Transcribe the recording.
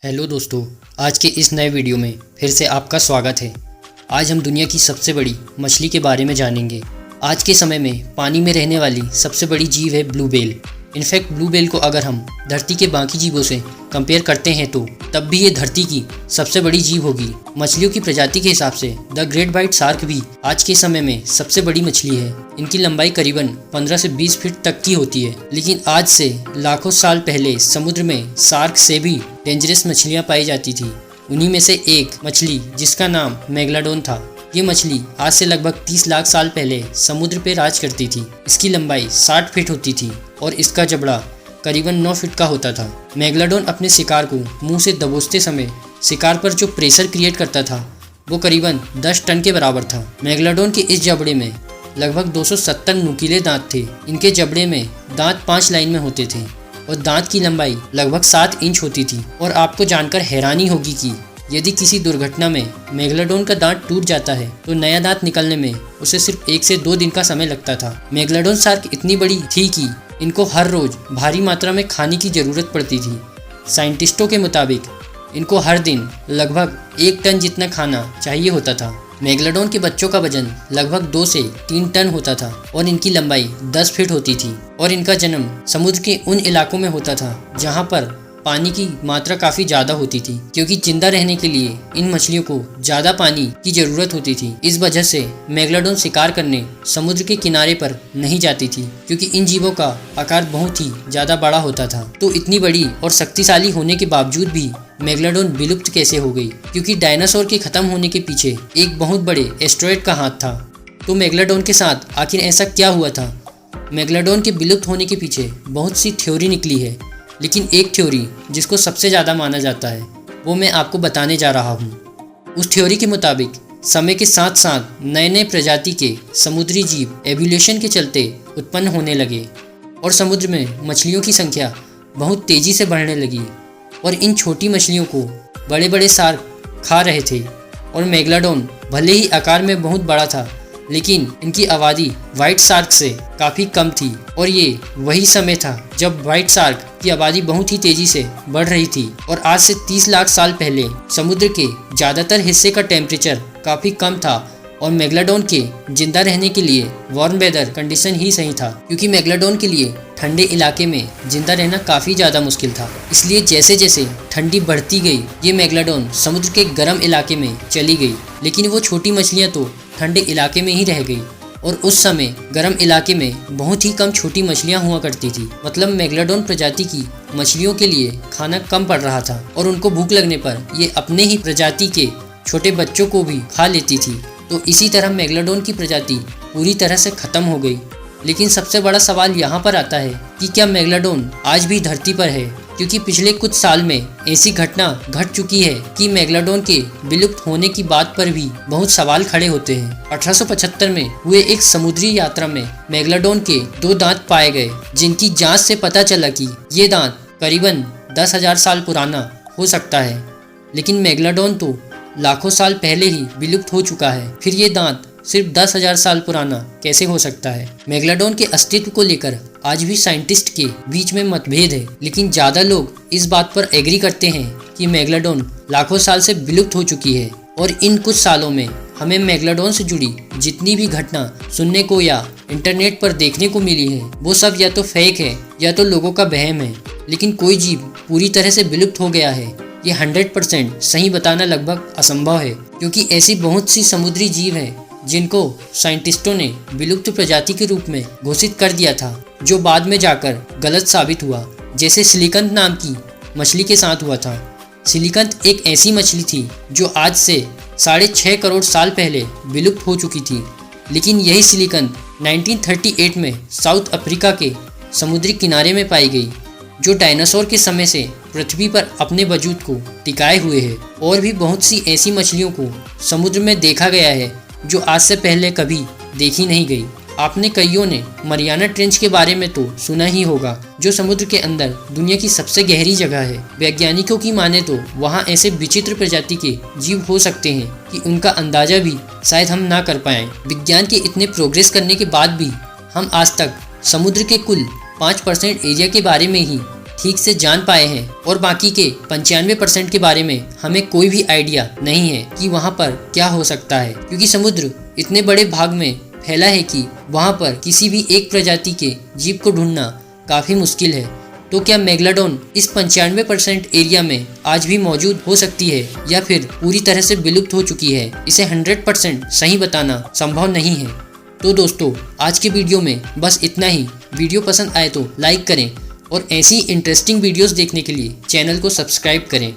Hello दोस्तों, आज के इस नए वीडियो में फिर से आपका स्वागत है। आज हम दुनिया की सबसे बड़ी मछली के बारे में जानेंगे। आज के समय में पानी में रहने वाली सबसे बड़ी जीव है blue whale. In fact blue whale को अगर हम धरती के बाकी जीवों से कंपेयर करते हैं तो तब भी ये धरती की सबसे बड़ी जीव होगी। मछलियों की प्रजाति के हिसाब से द ग्रेट व्हाइट शार्क भी आज के समय में सबसे बड़ी मछली है। इनकी लंबाई करीबन 15 से 20 फीट तक की होती है। लेकिन आज से लाखों साल पहले समुद्र में शार्क से भी डेंजरस मछलियाँ पाई जाती थी। उन्हीं में से एक मछली जिसका नाम मेगलाडोन था। ये मछली आज से लगभग 30 लाख साल पहले समुद्र पे राज करती थी। इसकी लंबाई 60 फीट होती थी और इसका जबड़ा करीबन 9 फीट का होता था। मेगलाडोन अपने शिकार को मुंह से दबोचते समय शिकार पर जो प्रेशर क्रिएट करता था वो करीबन 10 टन के बराबर था। मेगलाडोन के इस जबड़े में लगभग 270 नुकीले दांत थे। इनके जबड़े में दांत 5 लाइन में होते थे और दांत की लंबाई लगभग 7 इंच होती थी। और आपको जानकर हैरानी होगी कि यदि किसी दुर्घटना में मेगलाडोन का दांत टूट जाता है तो नया दांत निकलने में उसे सिर्फ 1 से 2 दिन का समय लगता था। मेगलाडोन शार्क इतनी बड़ी थी कि इनको हर रोज भारी मात्रा में खाने की जरूरत पड़ती थी। साइंटिस्टों के मुताबिक इनको हर दिन लगभग 1 टन जितना खाना चाहिए होता था। मेगलाडोन के बच्चों का वजन लगभग 2 से 3 टन होता था और इनकी लंबाई 10 फीट होती थी। और इनका जन्म समुद्र के उन इलाकों में होता था जहां पर पानी की मात्रा काफ़ी ज़्यादा होती थी, क्योंकि जिंदा रहने के लिए इन मछलियों को ज़्यादा पानी की ज़रूरत होती थी। इस वजह से मेगलाडोन शिकार करने समुद्र के किनारे पर नहीं जाती थी, क्योंकि इन जीवों का आकार बहुत ही ज़्यादा बड़ा होता था। तो इतनी बड़ी और शक्तिशाली होने के बावजूद भी मेगलाडोन विलुप्त कैसे हो गई? क्योंकि डायनासोर के खत्म होने के पीछे एक बहुत बड़े एस्टेरॉयड का हाथ था। तो मेगलाडोन के साथ आखिर ऐसा क्या हुआ था? मेगलाडोन के विलुप्त होने के पीछे बहुत सी थ्योरी निकली है, लेकिन एक थ्योरी जिसको सबसे ज़्यादा माना जाता है वो मैं आपको बताने जा रहा हूँ। उस थ्योरी के मुताबिक समय के साथ साथ नए नए प्रजाति के समुद्री जीव एवोल्यूशन के चलते उत्पन्न होने लगे और समुद्र में मछलियों की संख्या बहुत तेज़ी से बढ़ने लगी और इन छोटी मछलियों को बड़े बड़े शार्क खा रहे थे। और मेगलाडोन भले ही आकार में बहुत बड़ा था, लेकिन इनकी आबादी व्हाइट शार्क से काफ़ी कम थी। और ये वही समय था जब व्हाइट शार्क की आबादी बहुत ही तेज़ी से बढ़ रही थी। और आज से 30 लाख साल पहले समुद्र के ज़्यादातर हिस्से का टेम्परेचर काफ़ी कम था और मेगलाडोन के जिंदा रहने के लिए वार्म वेदर कंडीशन ही सही था, क्योंकि मेगलाडोन के लिए ठंडे इलाके में जिंदा रहना काफ़ी ज़्यादा मुश्किल था। इसलिए जैसे जैसे ठंडी बढ़ती गई ये मेगलाडोन समुद्र के गर्म इलाके में चली गई। लेकिन वो छोटी मछलियाँ तो ठंडे इलाके में ही रह गई और उस समय गर्म इलाके में बहुत ही कम छोटी मछलियाँ हुआ करती थी। मतलब मेगलाडोन प्रजाति की मछलियों के लिए खाना कम पड़ रहा था और उनको भूख लगने पर ये अपने ही प्रजाति के छोटे बच्चों को भी खा लेती थी। तो इसी तरह मेगलाडोन की प्रजाति पूरी तरह से ख़त्म हो गई। लेकिन सबसे बड़ा सवाल यहाँ पर आता है कि क्या मेगलाडोन आज भी धरती पर है? क्योंकि पिछले कुछ साल में ऐसी घटना घट चुकी है कि मेगलाडोन के विलुप्त होने की बात पर भी बहुत सवाल खड़े होते हैं। 1875 में हुए एक समुद्री यात्रा में मेगलाडोन के 2 दांत पाए गए, जिनकी जांच से पता चला कि ये दांत करीबन 10,000 साल पुराना हो सकता है। लेकिन मेगलाडोन तो लाखों साल पहले ही विलुप्त हो चुका है, फिर ये दांत सिर्फ 10,000 साल पुराना कैसे हो सकता है? मेगलाडोन के अस्तित्व को लेकर आज भी साइंटिस्ट के बीच में मतभेद है, लेकिन ज़्यादा लोग इस बात पर एग्री करते हैं कि मेगलाडोन लाखों साल से विलुप्त हो चुकी है। और इन कुछ सालों में हमें मेगलाडोन से जुड़ी जितनी भी घटना सुनने को या इंटरनेट पर देखने को मिली है वो सब या तो फेक है या तो लोगों का वहम है। लेकिन कोई जीव पूरी तरह से विलुप्त हो गया है ये 100% सही बताना लगभग असंभव है, क्योंकि ऐसी बहुत सी समुद्री जीव हैं जिनको साइंटिस्टों ने विलुप्त प्रजाति के रूप में घोषित कर दिया था, जो बाद में जाकर गलत साबित हुआ। जैसे सिलिकंत नाम की मछली के साथ हुआ था। सिलिकंत एक ऐसी मछली थी जो आज से 6.5 करोड़ साल पहले विलुप्त हो चुकी थी। लेकिन यही सिलिकंत 1938 में साउथ अफ्रीका के समुद्री किनारे में पाई गई, जो डायनासोर के समय से पृथ्वी पर अपने वजूद को टिकाए हुए है। और भी बहुत सी ऐसी मछलियों को समुद्र में देखा गया है जो आज से पहले कभी देखी नहीं गई। आपने कईयों ने मरियाना ट्रेंच के बारे में तो सुना ही होगा, जो समुद्र के अंदर दुनिया की सबसे गहरी जगह है। वैज्ञानिकों की माने तो वहाँ ऐसे विचित्र प्रजाति के जीव हो सकते हैं कि उनका अंदाजा भी शायद हम ना कर पाएं। विज्ञान के इतने प्रोग्रेस करने के बाद भी हम आज तक समुद्र के कुल 5% एरिया के बारे में ही ठीक से जान पाए हैं और बाकी के 95% के बारे में हमें कोई भी आइडिया नहीं है कि वहाँ पर क्या हो सकता है, क्योंकि समुद्र इतने बड़े भाग में फैला है कि वहाँ पर किसी भी एक प्रजाति के जीव को ढूंढना काफ़ी मुश्किल है। तो क्या मेगलाडोन इस 95% एरिया में आज भी मौजूद हो सकती है या फिर पूरी तरह से विलुप्त हो चुकी है? इसे 100% सही बताना संभव नहीं है। तो दोस्तों, आज के वीडियो में बस इतना ही। वीडियो पसंद आए तो लाइक करें और ऐसी इंटरेस्टिंग वीडियोस देखने के लिए चैनल को सब्सक्राइब करें।